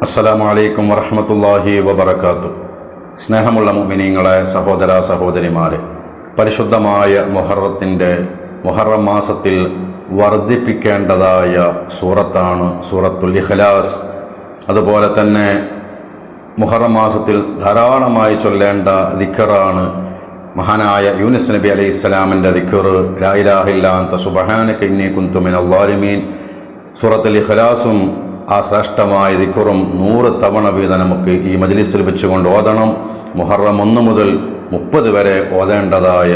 അസ്സലാമു അലൈക്കും വറഹ്മത്തുള്ളാഹി വബറകാതുഹു. സ്നേഹമുള്ള മുഅ്മിനീങ്ങളെ, സഹോദര സഹോദരിമാരെ, പരിശുദ്ധമായ മുഹറം മാസത്തിൽ വർദ്ധിപ്പിക്കേണ്ടതായ സൂറത്താണ് സൂറത്തുൽ ഇഖ്ലാസ്. അതുപോലെ തന്നെ മുഹറം മാസത്തിൽ ധാരാളമായി ചൊല്ലേണ്ട ദിക്റാണ് മഹാനായ യൂനുസ് നബി അലൈഹിസ്സലാമിൻ്റെ ദിക്ർ, ലാ ഇലാഹ ഇല്ലാ അൻത സുബ്ഹാനക ഇന്നി കുൻതു മിനൽ ളാലിമീൻ. സൂറത്തുൽ ഇഖ്ലാസും ആ ശ്രേഷ്ഠമായ ദിക്റും 100 തവണ വീതം നമുക്ക് ഈ മജ്ലിസിൽ വെച്ചുകൊണ്ട് ഓതണം. മുഹറം 1 മുതൽ 30 വരെ ഓതേണ്ടതായ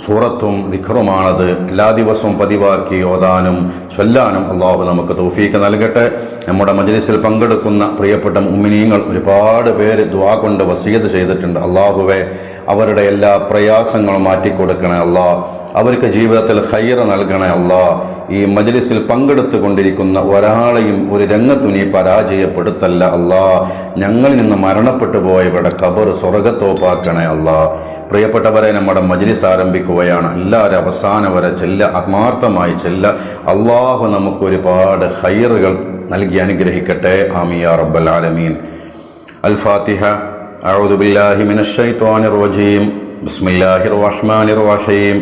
സൂറത്തും ദിക്റുമാണത്. എല്ലാ ദിവസവും പതിവാക്കി ഓതാനും ചൊല്ലാനും അള്ളാഹു നമുക്ക് തൗഫീഖ് നൽകട്ടെ. നമ്മുടെ മജ്ലിസിൽ പങ്കെടുക്കുന്ന പ്രിയപ്പെട്ട മുഅ്മിനീങ്ങൾ ഒരുപാട് പേര് ദുആ കൊണ്ട് വസിയത്ത് ചെയ്തിട്ടുണ്ട്. അള്ളാഹുവെ, അവരുടെ എല്ലാ പ്രയാസങ്ങളും മാറ്റിക്കൊടുക്കണേ അല്ലാ, അവർക്ക് ജീവിതത്തിൽ ഖൈർ നൽകണേ അല്ലാ. ഈ മജ്ലിസിൽ പങ്കെടുത്തു കൊണ്ടിരിക്കുന്ന ഒരാളെയും ഒരു രംഗത്തു നീ പരാജയപ്പെടുത്തല്ല അല്ലാ. ഞങ്ങളിൽ നിന്ന് മരണപ്പെട്ടു പോയവരുടെ ഖബർ സ്വർഗ്ഗത്തോപ്പാക്കണേ അല്ലാ. പ്രിയപ്പെട്ടവരെ, നമ്മുടെ മജ്ലിസ് ആരംഭിക്കുകയാണ്. എല്ലാവരും അവസാനം വരെ ചെല്ല, ആത്മാർത്ഥമായി ചെല്ല. അള്ളാഹു നമുക്ക് ഒരുപാട് ഖൈറുകൾ നൽകി അനുഗ്രഹിക്കട്ടെ. ആമീൻ യാ റബ്ബൽ ആലമീൻ. അൽ ഫാത്തിഹ. അഊദു ബില്ലാഹി മിനശ് ശൈത്വാനിർ റജീം. ബിസ്മില്ലാഹിർ റഹ്മാനിർ റഹീം.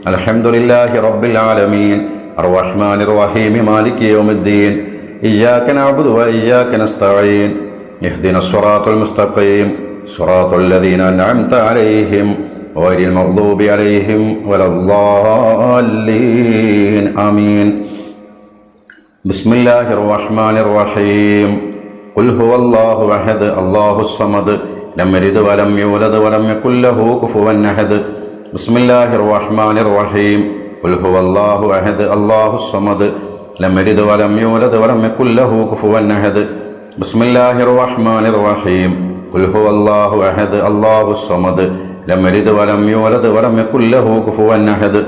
അൽഹംദുലില്ലാഹി റബ്ബിൽ ആലമീൻ അർറഹ്മാനിർ റഹീം മാലികി യൗമിദ്ദീൻ. ഇയ്യാക നഅ്ബുദു വ ഇയ്യാക നസ്തഈൻ. ഇഹ്ദിനസ് സിറാത്തൽ മുസ്തഖീം സിറാത്തൽ ലദീന അൻഅംത അലൈഹിം ഗൈറിൽ മഗ്ദൂബി അലൈഹിം വലദ്ദാല്ലീൻ. ആമീൻ. ബിസ്മില്ലാഹിർ റഹ്മാനിർ റഹീം. ഖുൽ ഹുവല്ലാഹു അഹദ് അല്ലാഹുസ് സമദ് ലം യലിദ് വലം യൂലദ് വലം യകുൽ ലഹു കുഫുവൻ അഹദ്. ബിസ്മില്ലാഹിർ റഹ്മാനിർ റഹീം. ഖുൽ ഹുവല്ലാഹു അഹദ് അല്ലാഹുസ് സമദ് ലം യലിദ് വലം യൂലദ് വലം യകുൽ ലഹു കുഫുവൻ അഹദ്. ബിസ്മില്ലാഹിർ റഹ്മാനിർ റഹീം. ഖുൽ ഹുവല്ലാഹു അഹദ് അല്ലാഹുസ് സമദ് ലം യലിദ് വലം യൂലദ് വലം യകുൽ ലഹു കുഫുവൻ അഹദ്.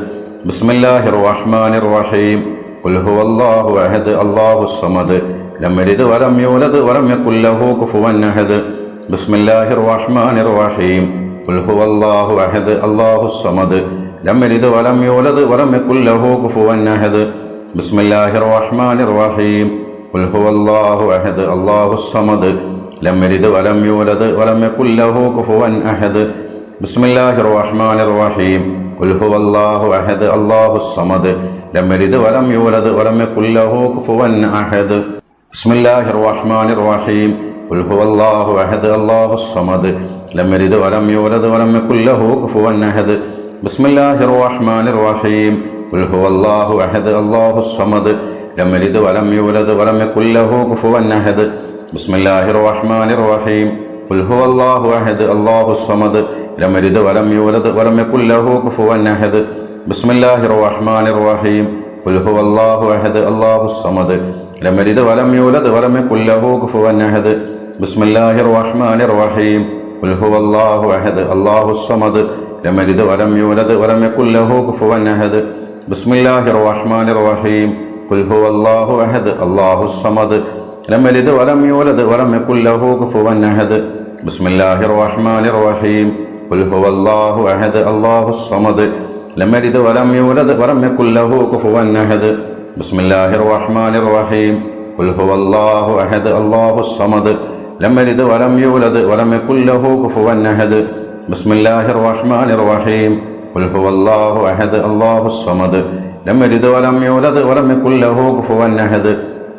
ബിസ്മില്ലാഹിർ റഹ്മാനിർ റഹീം. ഖുൽ ഹുവല്ലാഹു അഹദ് അല്ലാഹുസ് സമദ് ലം യലിദ് വലം യൂലദ് വലം യകുൽ ലഹു കുഫുവൻ അഹദ്. ബിസ്മില്ലാഹിർ റഹ്മാനിർ റഹീം. ഖുൽ ഹുവല്ലാഹു അഹദ് അല്ലാഹുസ് സമദ് ലം യലിദ് വലം യൂലദ് വലം യകുൽ ലഹു കുഫുവൻ അഹദ്. ബിസ്മില്ലാഹിർ റഹ്മാനിർ റഹീം. ഖുൽ ഹുവല്ലാഹു അഹദ് അല്ലാഹുസ് സമദ് ലം യലിദ് വലം യൂലദ് വലം യകുൽ ലഹു കുഫുവൻ അഹദ്. ബിസ്മില്ലാഹിർ റഹ്മാനിർ റഹീം. ഖുൽ ഹുവല്ലാഹു അഹദ് അല്ലാഹുസ് സമദ് ലം യലിദ് വലം യൂലദ് വലം യകുൽ ലഹു കുഫുവൻ അഹദ്. ബിസ്മില്ലാഹിർ റഹ്മാനിർ റഹീം. ഖുൽ ഹുവല്ലാഹു അഹദ് അല്ലാഹുസ് സമദ് ലം യലിദ് വലം യൂലദ് വലം യകുൽ ലഹു കുഫുവൻ അഹദ്. ബിസ്മില്ലാഹിർ റഹ്മാനിർ റഹീം. ഖുൽ ഹുവല്ലാഹു അഹദ് അല്ലാഹുസ് സമദ് ലം യലിദ് വലം യൂലദ് വലം യകുൽ ലഹു കുഫുവൻ അഹദ്. ബിസ്മില്ലാഹിർ റഹ്മാനിർ റഹീം. ഖുൽ ഹുവല്ലാഹു അഹദ് അല്ലാഹുസ് സമദ് ലം യലിദ് വലം യൂലദ് വലം യകുൽ ലഹു കുഫുവൻ അഹദ്. ബിസ്മില്ലാഹിർ റഹ്മാനിർ റഹീം. ഖുൽ ഹുവല്ലാഹു അഹദ് അല്ലാഹുസ് സമദ് ലം യലിദ് വലം യൂലദ് വലം യകുൽ ലഹു കുഫുവൻ അഹദ്. ബിസ്മില്ലാഹിർ റഹ്മാനിർ റഹീം. ഖുൽ ഹുവല്ലാഹു അഹദ് അല്ലാഹുസ് സമദ് ലം യലിദ് വലം യൂലദ് വലം യകുൽ ലഹു കുഫുവൻ അഹദ്. ബിസ്മില്ലാഹിർ റഹ്മാനിർ റഹീം. ഖുൽ ഹുവല്ലാഹു അഹദ് അല്ലാഹുസ് സമദ് ലം യലിദ് വലം യൂലദ് വലം യകുൽ ലഹു കുഫുവൻ അഹദ്. ബിസ്മില്ലാഹിർ റഹ്മാനിർ റഹീം. ഖുൽ ഹുവല്ലാഹു അഹദ് അല്ലാഹുസ് സമദ് ലം യലിദ് വലം യൂലദ് വലം യകുൽ ലഹു കുഫുവൻ അഹദ്. ബിസ്മില്ലാഹിർ റഹ്മാനിർ റഹീം. ഖുൽ ഹുവല്ലാഹു അഹദ് അല്ലാഹുസ് സമദ് ലം യലിദ് വലം യൂലദ് വലം യകുൽ ലഹു കുഫുവൻ അഹദ്. ബിസ്മില്ലാഹിർ റഹ്മാനിർ റഹീം. ഖുൽ ഹുവല്ലാഹു അഹദ് അല്ലാഹുസ് സമദ് ലം യലിദ് വലം യൂലദ് വലം യകുൽ ലഹു കുഫുവൻ അഹദ്.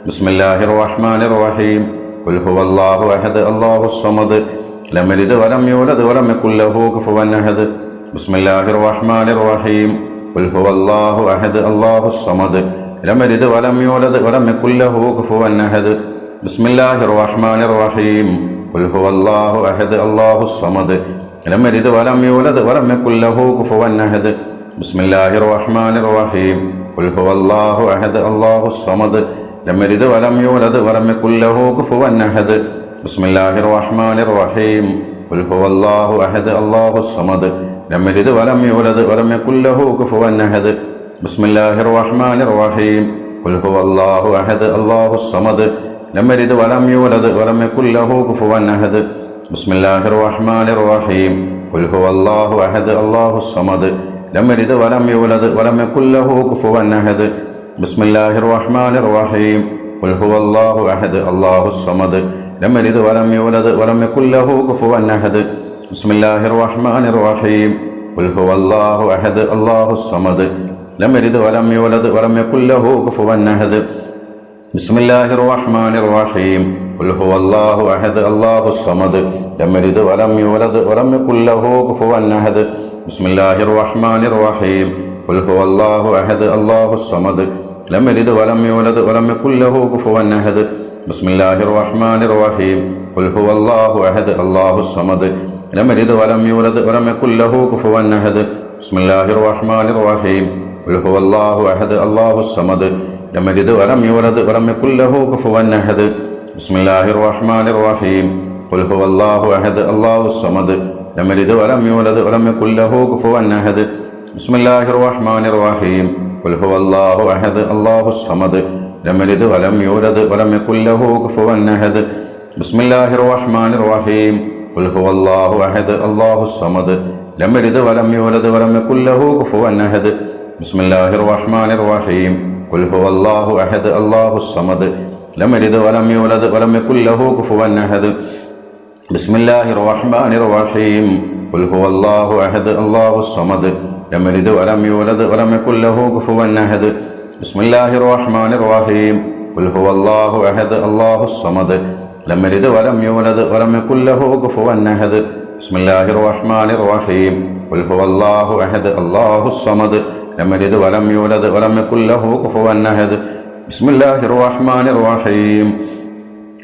ബിസ്മില്ലാഹിർ റഹ്മാനിർ റഹീം. ഖുൽ ഹുവല്ലാഹു അഹദ് അല്ലാഹുസ് സമദ് ലം യലിദ് വലം യൂലദ് വലം യകുൽ ലഹു കുഫുവൻ അഹദ്. ബിസ്മില്ലാഹിർ റഹ്മാനിർ റഹീം. ഖുൽ ഹുവല്ലാഹു അഹദ് അല്ലാഹുസ് സമദ് ലം യലിദ് വലം യൂലദ് വലം യകുൽ ലഹു കുഫുവൻ അഹദ്. ബിസ്മില്ലാഹിർ റഹ്മാനിർ റഹീം. ഖുൽ ഹുവല്ലാഹു അഹദ് അല്ലാഹുസ് സമദ് ലം യലിദ് വലം യൂലദ് വലം യകുൽ ലഹു കുഫുവൻ അഹദ്. ബിസ്മില്ലാഹിർ റഹ്മാനിർ റഹീം. ഖുൽ ഹുവല്ലാഹു അഹദ് അല്ലാഹുസ് സമദ് ലം യലിദ് വലം യൂലദ് വലം യകുൽ ലഹു കുഫുവൻ അഹദ്. ബിസ്മില്ലാഹിർ റഹ്മാനിർ റഹീം. ഖുൽ ഹുവല്ലാഹു അഹദ് അല്ലാഹുസ് സമദ് ലം യലിദ് വലം യൂലദ് വലം യകുൽ ലഹു കുഫുവൻ അഹദ്. ബിസ്മില്ലാഹിർ റഹ്മാനിർ റഹീം. ഖുൽ ഹുവല്ലാഹു അഹദ് അല്ലാഹുസ് സമദ് ലം യലിദ് വലം യൂലദ് വലം യകുൽ ലഹു കുഫുവൻ അഹദ്. ബിസ്മില്ലാഹിർ റഹ്മാനിർ റഹീം. ഖുൽ ഹുവല്ലാഹു അഹദ് അല്ലാഹുസ് സമദ് ലം യലിദ് വലം യൂലദ് വലം യകുൽ ലഹു കുഫുവൻ അഹദ്. ബിസ്മില്ലാഹിർ റഹ്മാനിർ റഹീം. قل هو الله أحد الله الصمد لم يلد ولم يولد ولم يكن له كفوا أحد بسم الله الرحمن الرحيم قل هو الله أحد الله الصمد لم يلد ولم يولد ولم يكن له كفوا أحد بسم الله الرحمن الرحيم قل هو الله أحد الله الصمد لم يلد ولم يولد ولم يكن له كفوا أحد بسم الله الرحمن الرحيم قل هو الله أحد الله الصمد لم يلد ولم يولد ولم يكن له كفوا أحد بسم الله الرحمن الرحيم قل هو الله أحد الله الصمد لم يلد ولم يولد ولم يكن له كفوا أحد بسم الله الرحمن الرحيم قل هو الله أحد الله الصمد لم يلد ولم يولد ولم يكن له كفوا أحد بسم الله الرحمن الرحيم قل هو الله أحد الله الصمد لم يلد ولم يولد ولم يكن له كفوا أحد بسم الله الرحمن الرحيم قل هو الله أحد الله الصمد لم يلد ولم يولد ولم يكن له كفوا أحد بسم الله الرحمن الرحيم قل هو الله أحد الله الصمد لم يلد ولم يولد ولم يكن له كفوا أحد بسم الله الرحمن الرحيم قل هو الله أحد الله الصمد لم يلد ولم يولد ولم يكن له كفوا أحد بسم الله الرحمن الرحيم قل هو الله أحد الله الصمد لم يلد ولم يولد ولم يكن له كفوا أحد بسم الله الرحمن الرحيم قل هو الله أحد الله الصمد لم يلد ولم يولد ولم يكن له كفوا أحد بسم الله الرحمن الرحيم قل هو الله أحد الله الصمد لم يلد ولم يولد ولم يكن له كفوا أحد بسم الله الرحمن الرحيم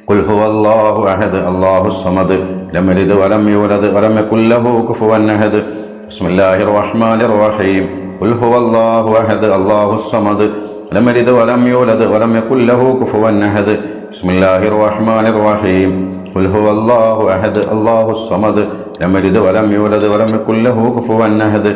قل هو الله أحد الله الصمد لم يلد ولم يولد ولم يكن له كفوا أحد بسم الله الرحمن الرحيم قل هو الله أحد الله الصمد لم يلد ولم يولد ولم يكن له كفوا أحد بسم الله الرحمن الرحيم قل هو الله أحد الله الصمد لم يلد ولم يولد ولم يكن له كفوا أحد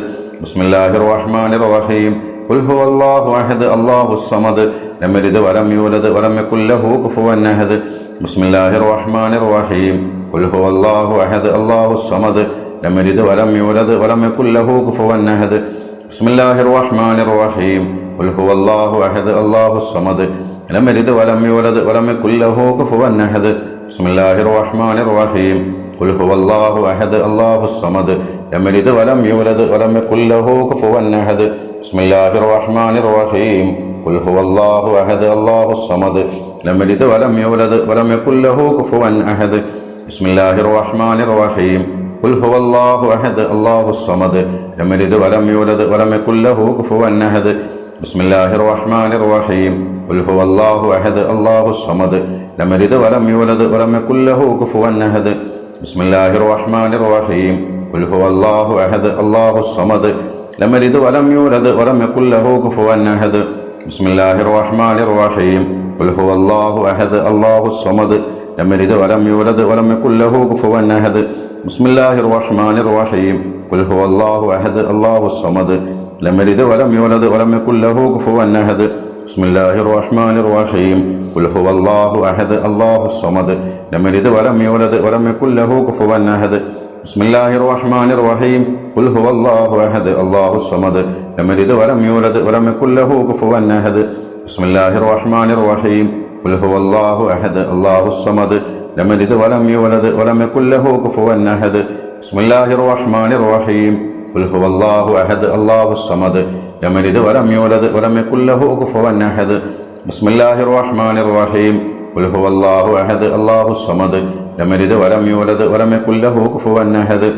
بسم الله الرحمن الرحيم قل هو الله أحد الله الصمد لم يلد ولم يولد ولم يكن له كفوا أحد بسم الله الرحمن الرحيم قل هو الله أحد الله الصمد لم يلد ولم يولد ولم يكن له كفوا أحد بسم الله الرحمن الرحيم قل هو الله أحد الله الصمد لم يلد ولم يولد ولم يكن له كفوا أحد بسم الله الرحمن الرحيم قل هو الله أحد الله الصمد لم يلد ولم يولد ولم يكن له كفوا أحد بسم الله الرحمن الرحيم قل هو الله أحد الله الصمد لم يلد ولم يولد ولم يكن له كفوا أحد بسم الله الرحمن الرحيم قل هو الله أحد الله الصمد لم يلد ولم يولد ولم يكن له كفوا أحد بسم الله الرحمن الرحيم قل هو الله أحد الله الصمد لم يلد ولم يولد ولم يكن له كفوا أحد بسم الله الرحمن الرحيم قل هو الله أحد الله الصمد لم يلد ولم يولد ولم يكن له كفوا أحد بسم الله الرحمن الرحيم قل هو الله أحد الله الصمد لم يلد ولم يولد ولم يكن له كفوا أحد بسم الله الرحمن الرحيم قل هو الله أحد الله الصمد لم يلد ولم يولد ولم يكن له كفوا أحد بسم الله الرحمن الرحيم قل هو الله أحد الله الصمد لم يلد ولم يولد ولم يكن له كفوا أحد بسم الله الرحمن الرحيم قل هو الله أحد الله الصمد لم يلد ولم يولد ولم يكن له كفوا أحد بسم الله الرحمن الرحيم قل هو الله أحد الله الصمد لم يلد ولم يولد ولم يكن له كفوا أحد بسم الله الرحمن الرحيم قل هو الله أحد الله الصمد لم يلد ولم يولد ولم يكن له كفوا أحد بسم الله الرحمن الرحيم قل هو الله أحد الله الصمد لم يلد ولم يولد ولم يكن له كفوا أحد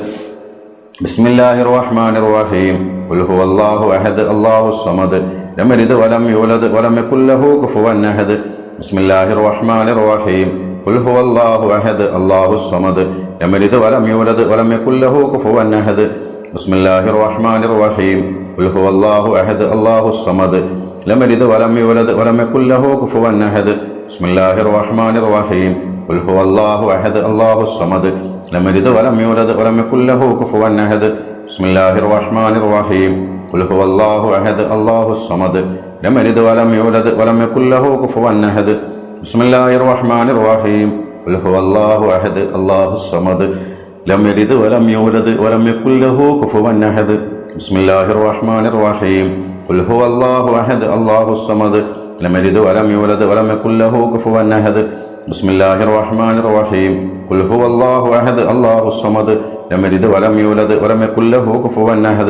بسم الله الرحمن الرحيم قل هو الله أحد الله الصمد لم يلد ولم يولد ولم يكن له كفوا أحد بسم الله الرحمن الرحيم قل هو الله أحد الله الصمد لم يلد ولم يولد ولم يكن له كفوا أحد بسم الله الرحمن الرحيم قل هو الله أحد الله الصمد لم يلد ولم يولد ولم يكن له كفوا أحد بسم الله الرحمن الرحيم قل هو الله أحد الله الصمد لم يلد ولم يولد ولم يكن له كفوا أحد بسم الله الرحمن الرحيم قل هو الله أحد الله الصمد لم يلد ولم يولد ولم يكن له كفوا أحد بسم الله الرحمن الرحيم قل هو الله أحد الله الصمد لم يلد ولم يولد ولم يكن له كفوا أحد بسم الله الرحمن الرحيم قل هو الله أحد الله الصمد لم يلد ولم يولد ولم يكن له كفوا أحد بسم الله الرحمن الرحيم قل هو الله أحد الله الصمد لم يلد ولم يولد ولم يكن له كفوا أحد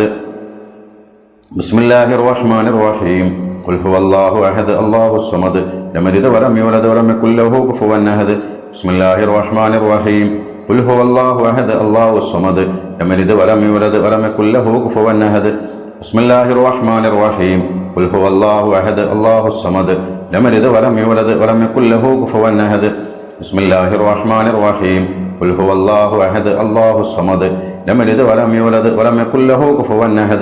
بسم الله الرحمن الرحيم قل هو الله أحد الله الصمد لم يلد ولم يولد ولم يكن له كفوا أحد بسم الله الرحمن الرحيم قل هو الله أحد الله الصمد لم يلد ولم يولد ولم يكن له كفوا أحد بسم الله الرحمن الرحيم قل هو الله أحد الله الصمد لم يلد ولم يولد ولم يكن له كفوا أحد بسم الله الرحمن الرحيم قل هو الله أحد الله الصمد لم يلد ولم يولد ولم يكن له كفوا أحد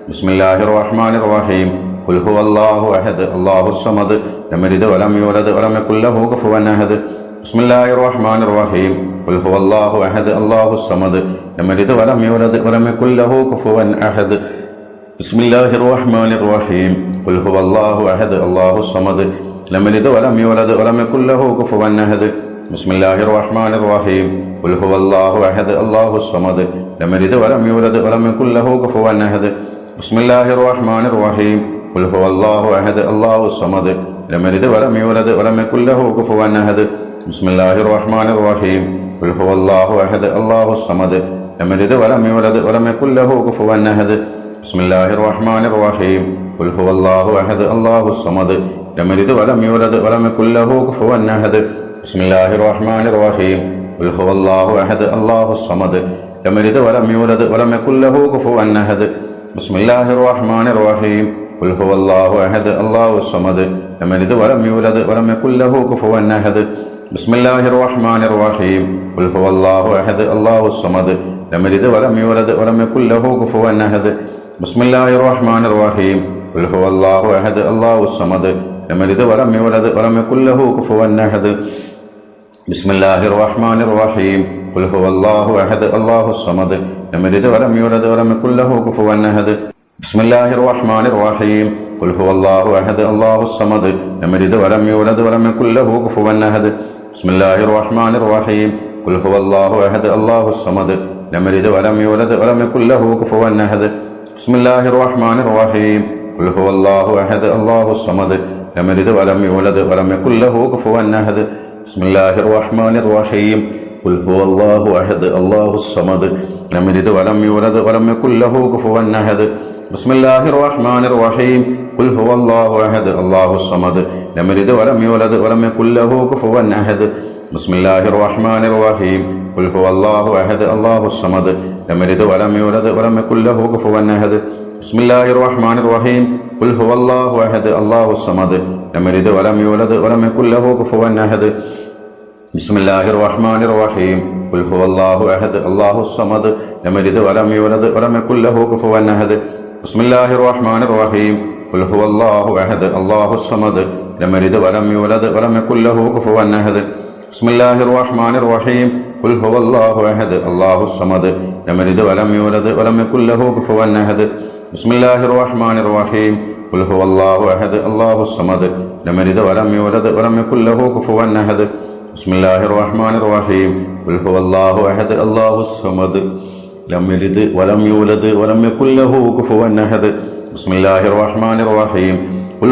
بسم الله الرحمن الرحيم قل هو الله أحد الله الصمد لم يلد ولم يولد ولم يكن له كفوا أحد بسم الله الرحمن الرحيم قل هو الله أحد الله الصمد لم يلد ولم يولد ولم يكن له كفوا أحد بسم الله الرحمن الرحيم قل هو الله أحد الله الصمد لم يلد ولم يولد ولم يكن له كفوا أحد بسم الله الرحمن الرحيم قل هو الله أحد الله الصمد لم يلد ولم يولد ولم يكن له كفوا أحد بسم الله الرحمن الرحيم قل هو الله أحد الله الصمد لم يلد ولم يولد ولم يكن له كفوا أحد بسم الله الرحمن الرحيم قل هو الله أحد الله الصمد لم يلد ولم يولد ولم يكن له كفوا أحد بسم الله الرحمن الرحيم قل هو الله أحد الله الصمد لم يلد ولم يولد ولم يكن له كفوا أحد بسم الله الرحمن الرحيم قل هو الله أحد الله الصمد لم يلد ولم يولد ولم يكن له كفوا أحد بسم الله الرحمن الرحيم قل هو الله أحد الله الصمد لم يلد ولم يولد ولم يكن له كفوا أحد بسم الله الرحمن الرحيم قل هو الله أحد الله الصمد لم يلد ولم يولد ولم يكن له كفوا أحد بسم الله الرحمن الرحيم قل هو الله أحد الله الصمد لم يلد ولم يولد ولم يكن له كفوا أحد بسم الله الرحمن الرحيم قل هو الله أحد الله الصمد لم يلد ولم يولد ولم يكن له كفوا أحد بسم الله الرحمن الرحيم قل هو الله أحد الله الصمد لم يلد ولم يولد ولم يكن له كفوا أحد بسم الله الرحمن الرحيم قل هو الله أحد الله الصمد لم يلد ولم يولد ولم يكن له كفوا أحد بسم الله الرحمن الرحيم قل هو الله أحد الله الصمد لم يلد ولم يولد ولم يكن له كفوا أحد بسم الله الرحمن الرحيم قل هو الله أحد الله الصمد لم يلد ولم يولد ولم يكن له كفوا أحد بسم الله الرحمن الرحيم قل هو الله أحد الله الصمد لم يلد ولم يولد ولم يكن له كفوا أحد بسم الله الرحمن الرحيم قل هو الله أحد الله الصمد لم يلد ولم يولد ولم يكن له كفوا أحد بسم الله الرحمن الرحيم قل هو الله أحد الله الصمد لم يلد ولم يولد ولم يكن له كفوا أحد بسم الله الرحمن الرحيم قل هو الله أحد الله الصمد لم يلد ولم يولد ولم يكن له كفوا أحد بسم الله الرحمن الرحيم قل هو الله أحد الله الصمد لم يلد ولم يولد ولم يكن له كفوا أحد بسم الله الرحمن الرحيم قل هو الله أحد الله الصمد لم يلد ولم يولد ولم يكن له كفوا أحد بسم الله الرحمن الرحيم قل هو الله أحد الله الصمد لم يلد ولم يولد ولم يكن له كفوا أحد بسم الله الرحمن الرحيم قل هو الله أحد الله الصمد لم يلد ولم يولد ولم يكن له كفوا أحد بسم الله الرحمن الرحيم قل هو الله أحد الله الصمد لم يلد ولم يولد ولم يكن له كفوا أحد بسم الله الرحمن الرحيم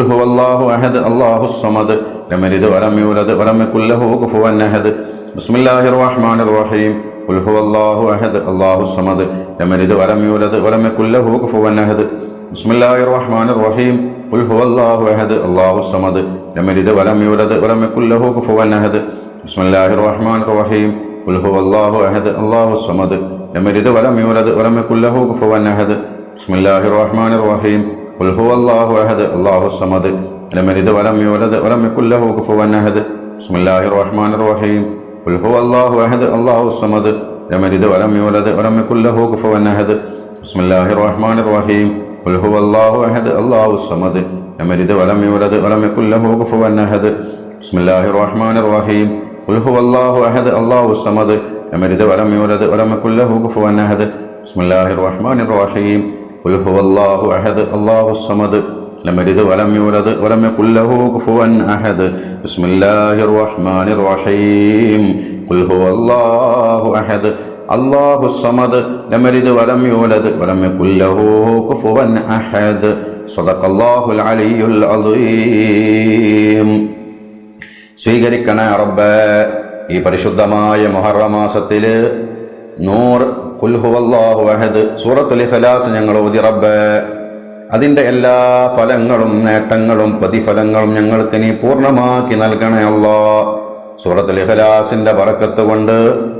قل هو الله أحد الله الصمد لم يلد ولم يولد ولم يكن له كفوا أحد بسم الله الرحمن الرحيم قل هو الله أحد الله الصمد لم يلد ولم يولد ولم يكن له كفوا أحد بسم الله الرحمن الرحيم قل هو الله أحد الله الصمد لم يلد ولم يولد ولم يكن له كفوا أحد بسم الله الرحمن الرحيم قل هو الله أحد الله الصمد لم يلد ولم يولد ولم يكن له كفوا أحد بسم الله الرحمن الرحيم قل هو الله أحد الله الصمد لم يلد ولم يولد ولم يكن له كفوا أحد بسم الله الرحمن الرحيم قل هو الله أحد الله الصمد لم يلد ولم يولد ولم يكن له كفوا أحد بسم الله الرحمن الرحيم قل هو الله أحد الله الصمد لم يلد ولم يولد ولم يكن له كفوا أحد بسم الله الرحمن الرحيم قل هو الله أحد الله الصمد لم يلد ولم يولد ولم يكن له كفوا أحد بسم الله الرحمن الرحيم قل هو الله أحد الله الصمد لم يلد ولم يولد ولم يكن له كفوا أحد സദഖല്ലാഹുൽ അലിയ്യുൽ അദീം. സ്വീകരിക്കണേ റബ്ബേ, ഈ പരിശുദ്ധമായ മുഹറം മാസത്തില് ഖുൽ ഹുവല്ലാഹു അഹദ് സൂറത്തുൽ ഇഖ്ലാസ് ഞങ്ങൾ ഓതി റബ്ബേ. അതിൻ്റെ എല്ലാ ഫലങ്ങളും നേട്ടങ്ങളും പ്രതിഫലങ്ങളും ഞങ്ങൾക്ക് നീ പൂർണ്ണമാക്കി നൽകണേ അല്ലാ. സൂറത്തുൽ ഇഖ്ലാസിന്റെ ബറക്കത്ത് കൊണ്ട്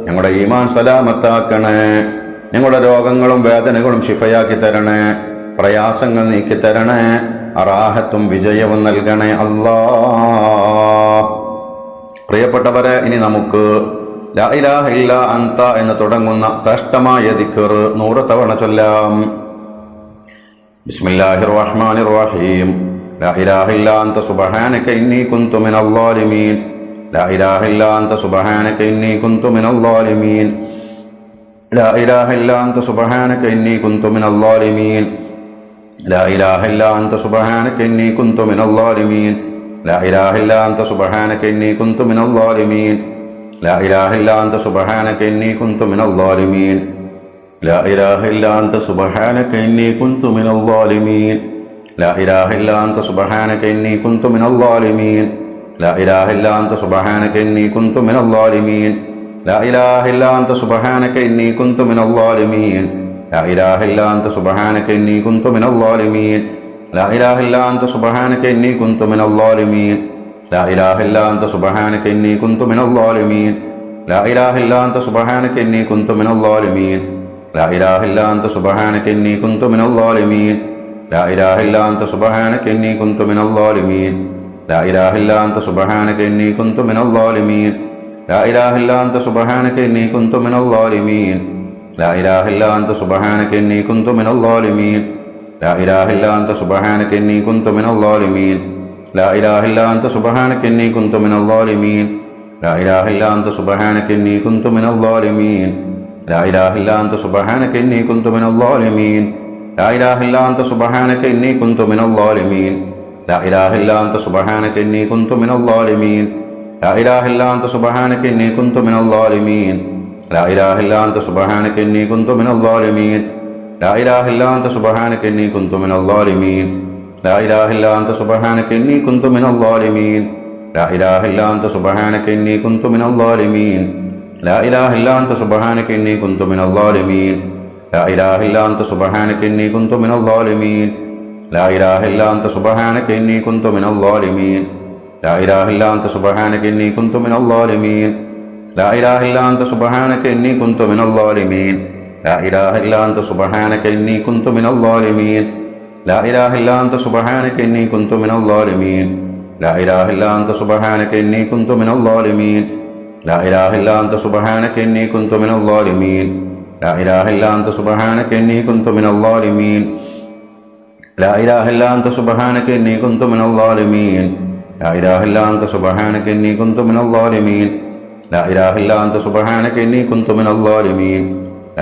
ഞങ്ങളുടെ ഈമാൻ സലാമത്താക്കണേ. ഞങ്ങളുടെ രോഗങ്ങളും വേദനകളും ശിഫയാക്കി തരണേ. പ്രയാസങ്ങൾ നീക്കി തരണേ. റാഹത്തും വിജയവും നൽകണേ അല്ലാ. പ്രിയപ്പെട്ടവരെ, ഇനി നമുക്ക് ലാ ഇലാഹ ഇല്ലാ അൻത എന്ന് തുടങ്ങുന്ന ശ്രേഷ്ഠമായ ദിക്ർ 100 തവണ ചൊല്ലാം. ബിസ്മില്ലാഹിർ റഹ്മാനിർ റഹീം. ലാ ഇലാഹ ഇല്ലാ അൻത സുബ്ഹാനക ഇന്നി കുൻതു മിനൽ ളാലിമീൻ. ലാ ഇലാഹ ഇല്ലാ അൻത സുബ്ഹാനക ഇന്നി കുൻതു മിനൽ ളാലിമീൻ. ലാ ഇലാഹ ഇല്ലാ അൻത സുബ്ഹാനക ഇന്നി കുൻതു മിനൽ ളാലിമീൻ. ലാ ഇലാഹ ഇല്ലാ അൻത സുബ്ഹാനക ഇന്നി കുൻതു മിനൽ ളാലിമീൻ. ലാ ഇലാഹ ഇല്ലാ അൻത സുബ്ഹാനക ഇന്നി കുൻതു മിനൽ ളാലിമീൻ. ലാ ഇലാഹ ഇല്ലാ അൻത സുബ്ഹാനക ഇന്നി കുൻതു മിനൽ ളാലിമീൻ. ലാ ഇലാഹ ഇല്ലാ അൻത സുബ്ഹാനക ഇന്നി കുൻതു മിനൽ ളാലിമീൻ. ലാ ഇലാഹ ഇല്ലാ അൻത സുബ്ഹാനക ഇന്നി കുൻതു മിനൽ ളാലിമീൻ. ലാ ഇലാഹ ഇല്ലാ അൻത സുബ്ഹാനക ഇന്നി കുൻതു മിനൽ ളാലിമീൻ. ലാ ഇലാഹ ഇല്ലാ അൻത സുബ്ഹാനക ഇന്നി കുൻതു മിനൽ ളാലിമീൻ. ലാ ഇലാഹ ഇല്ലാ അൻത സുബ്ഹാനക ഇന്നി കുൻതു മിനൽ ളാലിമീൻ. ലാ ഇലാഹ ഇല്ലാ അൻത സുബ്ഹാനക ഇന്നി കുൻതു മിനൽ ളാലിമീൻ. ലാ ഇലാഹ ഇല്ലാ അൻത സുബ്ഹാനക ഇന്നി കുൻതു മിനൽ ളാലിമീൻ. ലാ ഇലാഹ ഇല്ലാ അൻത സുബ്ഹാനക ഇന്നി കുൻതു മിനൽ ളാലിമീൻ. ലാ ഇലാഹ ഇല്ലാ അൻത സുബ്ഹാനക ഇന്നി കുൻതു മിനൽ ളാലിമീൻ. ലാ ഇലാഹ ഇല്ലാ അൻത സുബ്ഹാനക ഇന്നി കുൻതു മിനൽ ളാലിമീൻ. ലാ ഇലാഹ ഇല്ലാ അൻത സുബ്ഹാനക ഇന്നി കുൻതു മിനൽ ളാലിമീൻ. ലാ ഇലാഹ ഇല്ലാ അൻത സുബ്ഹാനക ഇന്നി കുൻതു മിനൽ ളാലിമീൻ. ലാ ഇലാഹ ഇല്ലാ അൻത സുബ്ഹാനക ഇന്നി കുൻതു മിനൽ ളാലിമീൻ. ലാ ഇലാഹ ഇല്ലാ അൻത സുബ്ഹാനക ഇന്നി കുൻതു മിനൽ ളാലിമീൻ. ലാ ഇലാഹ ഇല്ലാ അൻത സുബ്ഹാനക ഇന്നി കുൻതു മിനൽ ളാലിമീൻ. ലാ ഇലാഹ ഇല്ലാ അൻത സുബ്ഹാനക ഇന്നി കുൻതു മിനൽ ളാലിമീൻ. ലാ ഇലാഹ ഇല്ലാ അൻത സുബ്ഹാനക ഇന്നി കുൻതു മിനൽ ളാലിമീൻ. ലാ ഇലാഹ ഇല്ലാ അൻത സുബ്ഹാനക ഇന്നി കുൻതു മിനൽ ളാലിമീൻ. ലാ ഇലാഹ ഇല്ലാ അൻത സുബ്ഹാനക ഇന്നി കുൻതു മിനൽ ളാലിമീൻ. ലാ ഇലാഹ ഇല്ലാ അൻത സുബ്ഹാനക ഇന്നി കുൻതു മിനൽ ളാലിമീൻ. ലാ ഇലാഹ ഇല്ലാ അൻത സുബ്ഹാനക ഇന്നി കുൻതു മിനൽ ളാലിമീൻ. ലാ ഇലാഹ ഇല്ലാ അൻത സുബ്ഹാനക ഇന്നി കുൻതു മിനൽ ളാലിമീൻ. ലാ ഇലാഹ ഇല്ലാ അൻത സുബ്ഹാനക ഇന്നി കുൻതു മിനൽ ളാലിമീൻ. ലാ ഇലാഹ ഇല്ലാ അൻത സുബ്ഹാനക ഇന്നി കുൻതു മിനൽ ളാലിമീൻ. ലാ ഇലാഹ ഇല്ലാ അൻത സുബ്ഹാനക ഇന്നി കുൻതു മിനൽ ളാലിമീൻ. ലാ ഇലാഹ ഇല്ലാ അൻത സുബ്ഹാനക ഇന്നി കുൻതു മിനൽ ളാലിമീൻ. ലാ ഇലാഹ ഇല്ലാ അൻത സുബ്ഹാനക ഇന്നി കുൻതു മിനൽ ളാലിമീൻ. ലാ ഇലാഹ ഇല്ലാ അൻത സുബ്ഹാനക ഇന്നി കുൻതു മിനൽ ളാലിമീൻ. ലാ ഇലാഹ ഇല്ലാ അൻത സുബ്ഹാനക ഇന്നി കുൻതു മിനൽ ളാലിമീൻ. ലാ ഇലാഹ ഇല്ലാ അൻത സുബ്ഹാനക ഇന്നി കുൻതു മിനൽ ളാലിമീൻ. ലാ ഇലാഹ ഇല്ലാ അൻത സുബ്ഹാനക ഇന്നി കുൻതു മിനൽ ളാലിമീൻ. ലാ ഇലാഹ ഇല്ലാ അൻത സുബ്ഹാനക ഇന്നി കുൻതു മിനൽ ളാലിമീൻ. ലാ ഇലാഹ ഇല്ലാ അൻത സുബ്ഹാനക ഇന്നി കുൻതു മിനൽ ളാലിമീൻ. ലാ ഇലാഹ ഇല്ലാ അൻത സുബ്ഹാനക ഇന്നി കുൻതു മിനൽ ളാലിമീൻ. ലാ ഇലാഹ ഇല്ലാ അൻത സുബ്ഹാനക ഇന്നി കുൻതു മിനൽ ളാലിമീൻ. ലാ ഇലാഹ ഇല്ലാ അൻത സുബ്ഹാനക ഇന്നി കുൻതു മിനൽ ളാലിമീൻ. ലാ ഇലാഹ ഇല്ലാ അൻത സുബ്ഹാനക ഇന്നി കുൻതു മിനൽ ളാലിമീൻ. ലാ ഇലാഹ ഇല്ലാ അൻത സുബ്ഹാനക ഇന്നി കുൻതു മിനൽ ളാലിമീൻ. ലാ ഇലാഹ ഇല്ലാ അൻത സുബ്ഹാനക ഇന്നി കുൻതു മിനൽ ളാലിമീൻ. ലാ ഇലാഹ ഇല്ലാ അൻത സുബ്ഹാനക ഇന്നി കുൻതു മിനൽ ളാലിമീൻ. ലാ ഇലാഹ ഇല്ലാ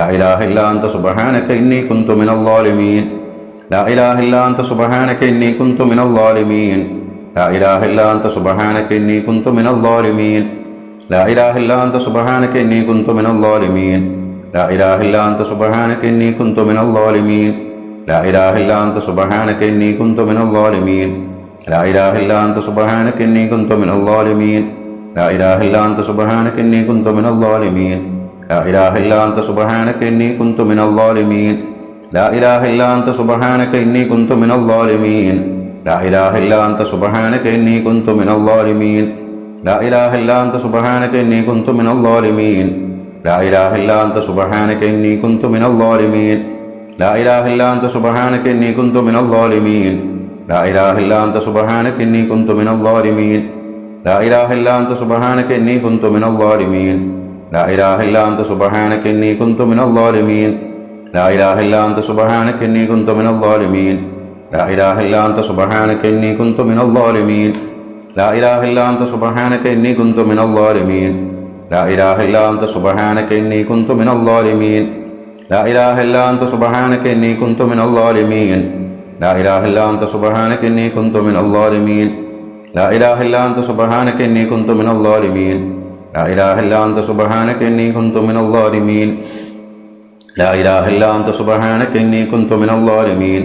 അൻത സുബ്ഹാനക ഇന്നി കുൻതു മിനൽ ളാലിമീൻ. ലാ ഇലാഹ ഇല്ലാ അൻത സുബ്ഹാനക ഇന്നി കുൻതു മിനൽ ളാലിമീൻ. ലാ ഇലാഹ ഇല്ലാ അൻത സുബ്ഹാനക ഇന്നി കുൻതു മിനൽ ളാലിമീൻ. ലാ ഇലാഹ ഇല്ലാ അൻത സുബ്ഹാനക ഇന്നി കുൻതു മിനൽ ളാലിമീൻ. ലാ ഇലാഹ ഇല്ലാ അൻത സുബ്ഹാനക ഇന്നി കുൻതു മിനൽ ളാലിമീൻ. ലാ ഇലാഹ ഇല്ലാ അൻത സുബ്ഹാനക ഇന്നി കുൻതു മിനൽ ളാലിമീൻ. ലാ ഇലാഹ ഇല്ലാ അൻത സുബ്ഹാനക ഇന്നി കുൻതു മിനൽ ളാലിമീൻ. ലാ ഇലാഹ ഇല്ലാ അൻത സുബ്ഹാനക ഇന്നി കുൻതു മിനൽ ളാലിമീൻ. ലാ ഇലാഹ ഇല്ലാ അൻത സുബ്ഹാനക ഇന്നി കുൻതു മിനൽ ളാലിമീൻ. ലാ ഇലാഹ ഇല്ലാ അൻത സുബ്ഹാനക ഇന്നി കുൻതു മിനൽ ളാലിമീൻ. ലാ ഇലാഹ ഇല്ലാ അൻത സുബ്ഹാനക ഇന്നി കുൻതു മിനൽ ളാലിമീൻ. ലാ ഇലാഹ ഇല്ലാ അൻത സുബ്ഹാനക ഇന്നി കുൻതു മിനൽ ളാലിമീൻ. ലാ ഇലാഹ ഇല്ലാ അൻത സുബ്ഹാനക ഇന്നി കുൻതു മിനൽ ളാലിമീൻ. ലാ ഇലാഹ ഇല്ലാ അൻത സുബ്ഹാനക ഇന്നി കുൻതു മിനൽ ളാലിമീൻ. ലാ ഇലാഹ ഇല്ലാ അൻത സുബ്ഹാനക ഇന്നി കുൻതു മിനൽ ളാലിമീൻ. ലാ ഇലാഹ ഇല്ലാ അൻത സുബ്ഹാനക ഇന്നി കുൻതു മിനൽ ളാലിമീൻ. ലാ ഇലാഹ ഇല്ലാ അൻത സുബ്ഹാനക ഇന്നി കുൻതു മിനൽ ളാലിമീൻ. ലാ ഇലാഹ ഇല്ലാ അൻത സുബ്ഹാനക ഇന്നി കുൻതു മിനൽ ളാലിമീൻ. ലാ ഇലാഹ ഇല്ലാ അൻത സുബ്ഹാനക ഇന്നി കുൻതു മിനൽ ളാലിമീൻ. ലാ ഇലാഹ ഇല്ലാ അൻത സുബ്ഹാനക ഇന്നി കുൻതു മിനൽ ളാലിമീൻ. ലാ ഇലാഹ ഇല്ലാ അൻത സുബ്ഹാനക ഇന്നി കുൻതു മിനൽ ളാലിമീൻ. ലാ ഇലാഹ ഇല്ലാ അൻത സുബ്ഹാനക ഇന്നി കുൻതു മിനൽ ളാലിമീൻ. ലാ ഇലാഹ ഇല്ലാ അൻത സുബ്ഹാനക ഇന്നി കുൻതു മിനൽ ളാലിമീൻ.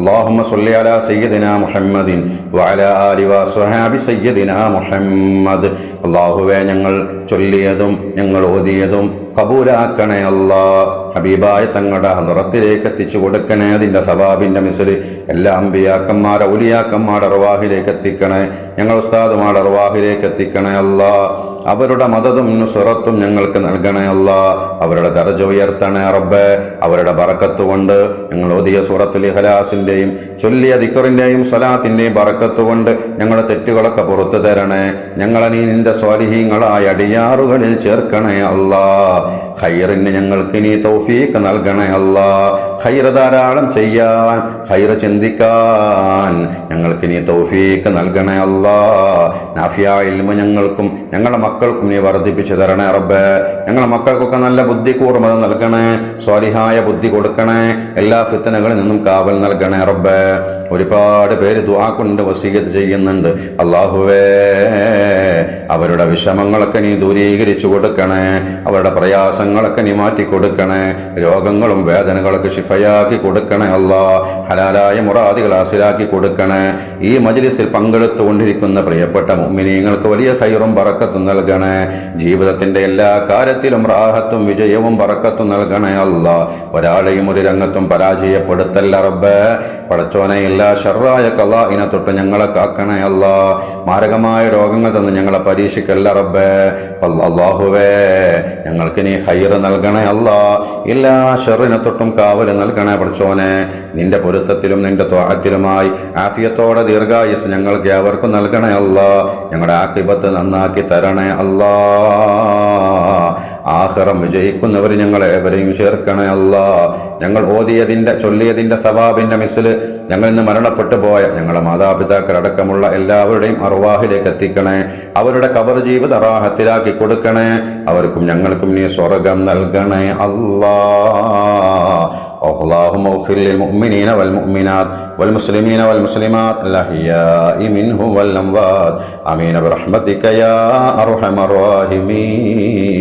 اللهم صل على سيدنا محمد وعلى آل وصحاب سيدنا محمد. അല്ലാഹുവേ, ഞങ്ങൾ ചൊല്ലിയതും ഞങ്ങൾ ഓതിയതും കബൂലാക്കണേ അല്ലാ. ഹബീബായ തങ്ങളുടെ ഹദറത്തിലേക്ക് എത്തിച്ചു കൊടുക്കണേ. അതിന്റെ സവാബിന്റെ മിസ്ല് എല്ലാ അമ്പിയാക്കന്മാരെ ഔലിയാക്കന്മാരുടെ അർവാഹിലേക്ക് എത്തിക്കണേ. ഞങ്ങൾ ഉസ്താദുമാരുടെ അർവാഹിലേക്ക് എത്തിക്കണേ അല്ലാ. അവരുടെ മദതും നുസ്റത്തും ഞങ്ങൾക്ക് നൽകണേ അല്ലാ. അവരുടെ ദർജ ഉയർത്തണേ റബ്ബേ. അവരുടെ ബറക്കത്ത് കൊണ്ട് ഞങ്ങൾ ഓതിയ സൂറത്തുൽ ഇഖ്ലാസിന്റെയും ചൊല്ലിയ ദിക്റിന്റെയും സ്വലാത്തിന്റെയും ബറക്കത്ത് കൊണ്ട് ഞങ്ങളുടെ തെറ്റുകളൊക്കെ പുറത്തു തരണേ. ഞങ്ങളെ നീ നിന്റെ സ്വാലിഹീങ്ങളായ അടിയാറുകളിൽ ചേർക്കണേ അല്ലാ. ഖൈറിന് ഞങ്ങൾക്ക് നീ തൗഫീഖ് നൽകണേ അല്ലാ. ഖൈർ ധാരാളം ചെയ്യാൻ, ഖൈർ ചിന്തിക്കാൻ ഞങ്ങൾക്ക് നീ തൗഫീഖ് നൽകണേ അല്ലാ. നാഫിയാ ഇൽമ് ഞങ്ങൾക്കും ഞങ്ങളുടെ മക്കൾക്കും നീ വർദ്ധിപ്പിച്ചു തരണേ റബ്ബേ. ഞങ്ങളുടെ മക്കൾക്കൊക്കെ നല്ല ബുദ്ധി കൂർമ്മത നൽകണേ. സ്വാലിഹായ ബുദ്ധി കൊടുക്കണേ. എല്ലാ ഫിത്നകളിൽ നിന്നും കാവൽ നൽകണേ റബ്ബേ. ഒരുപാട് പേര് ദുആ കൊണ്ട് വസീയത്ത് ചെയ്യുന്നുണ്ട്. അല്ലാഹുവേ, അവരുടെ വിഷമങ്ങളൊക്കെ നീ ദൂരീകരിച്ചു കൊടുക്കണേ. അവരുടെ പ്രയാസങ്ങളൊക്കെ നീ മാറ്റി കൊടുക്കണേ. രോഗങ്ങളും വേദനകളൊക്കെ ശിഫയാക്കി കൊടുക്കണേ അല്ലാ. ഹലാലായ മുറാദികൾ ഹാസിലാക്കി കൊടുക്കണേ. ഈ മജ്ലിസിൽ പങ്കെടുത്തുകൊണ്ടിരിക്കുന്ന പ്രിയപ്പെട്ട മുഅ്മിനീങ്ങൾക്ക് വലിയ ഖൈറും ബറക്കത്തും നൽകണേ. ജീവിതത്തിന്റെ എല്ലാ കാര്യത്തിലും റാഹത്തും വിജയവും ബറക്കത്തും നൽകണേ അല്ലാ. ഒരാളെയും ഒരു രംഗത്തും പരാജയപ്പെടുത്തല്ല റബ്ബേ. പടച്ചോനെ, എല്ലാ ഷർറായ ഖലാഇനെ തൊട്ട് ഞങ്ങളെ കാക്കണേ അല്ലാ. മാരകമായ രോഗങ്ങൾ തന്ന് ഞങ്ങളെ പരീക്ഷിക്കല്ല റബ്ബേ. അല്ലാഹുവേ, ഞങ്ങൾക്ക് നീ ഖൈർ നൽകണേ അല്ലാ. എല്ലാ ഷർറിനെ തൊട്ടും കാവല് നൽകണേ പടച്ചോനെ. നിന്റെ പൊരുത്തത്തിലും നിന്റെ ത്വാഅത്തിലുമായി ആഫിയത്തോടെ ദീർഘായുസ് ഞങ്ങൾക്ക് ഏവർക്കും നൽകണേ അല്ലാ. ഞങ്ങളുടെ ആഖിബത്ത് നന്നാക്കി തരണേ അല്ലാ. ആഖിറം വിജയിക്കുന്നവർ ഞങ്ങളെ ഏവരെയും ചേർക്കണേ അല്ലാ. ഞങ്ങൾ ഓതിയതിന്റെ ചൊല്ലിയതിന്റെ സവാബിന്റെ മിസ്ല് ഞങ്ങളിൽ നിന്ന് മരണപ്പെട്ടു പോയ ഞങ്ങളുടെ മാതാപിതാക്കളടക്കമുള്ള എല്ലാവരുടെയും അർവാഹിലേക്ക് എത്തിക്കണേ. അവരുടെ ഖബർ ജീവിത റാഹത്തിലാക്കി കൊടുക്കണേ. അവർക്കും ഞങ്ങൾക്കും നീ സ്വർഗം നൽകണേ അല്ലാ. اللهم اغفر للمؤمنين والمؤمنات والمسلمين والمسلمات الأحياء منهم والأموات آمين برحمتك يا أرحم الراحمين.